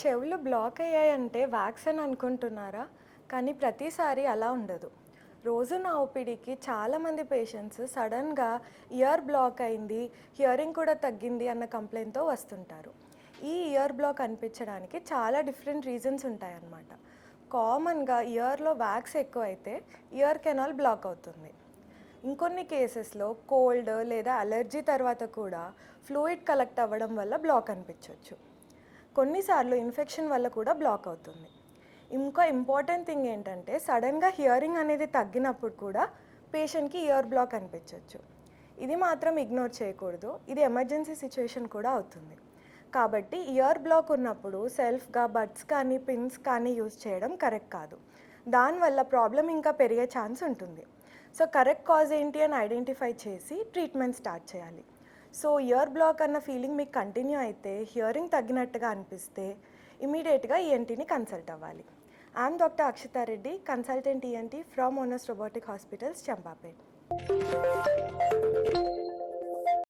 చెవులు black అయ్యాయంటే wax అని అనుకుంటున్నారా? కానీ ప్రతిసారి అలా ఉండదు. రోజు నా ఓపీడీకి చాలామంది పేషెంట్స్ సడన్‌గా ఇయర్ బ్లాక్ అయింది, హియరింగ్ కూడా తగ్గింది అన్న కంప్లెయింట్‌తో వస్తుంటారు. ఈ ఇయర్ బ్లాక్ అనిపించడానికి చాలా డిఫరెంట్ రీజన్స్ ఉంటాయన్నమాట. కామన్‌గా ఇయర్‌లో వ్యాక్స్ ఎక్కువైతే ఇయర్ కెనాల్ బ్లాక్ అవుతుంది. ఇంకొన్ని కేసెస్‌లో కోల్డ్ లేదా అలర్జీ తర్వాత కూడా ఫ్లూయిడ్ కలెక్ట్ అవ్వడం వల్ల బ్లాక్ అనిపించొచ్చు. కొన్నిసార్లు ఇన్ఫెక్షన్ వల్ల కూడా బ్లాక్ అవుతుంది. ఇంకా ఇంపార్టెంట్ థింగ్ ఏంటంటే సడన్గా హియరింగ్ అనేది తగ్గినప్పుడు కూడా పేషెంట్కి ఇయర్ బ్లాక్ అనిపించవచ్చు. ఇది మాత్రం ఇగ్నోర్ చేయకూడదు. ఇది ఎమర్జెన్సీ సిచ్యువేషన్ కూడా అవుతుంది. కాబట్టి ఇయర్ బ్లాక్ ఉన్నప్పుడు సెల్ఫ్గా బడ్స్ కానీ పిన్స్ కానీ యూజ్ చేయడం కరెక్ట్ కాదు. దానివల్ల ప్రాబ్లం ఇంకా పెరిగే ఛాన్స్ ఉంటుంది. సో కరెక్ట్ కాజ్ ఏంటి అని ఐడెంటిఫై చేసి ట్రీట్మెంట్ స్టార్ట్ చేయాలి. సో ఇయర్ బ్లాక్ అన్న ఫీలింగ్ మీకు కంటిన్యూ అయితే, హియరింగ్ తగ్గినట్టుగా అనిపిస్తే ఇమీడియట్గా ఈఎన్టీని కన్సల్ట్ అవ్వాలి. I'm doctor Akshita Reddy, consultant ENT from Onus robotic hospitals, Champapet.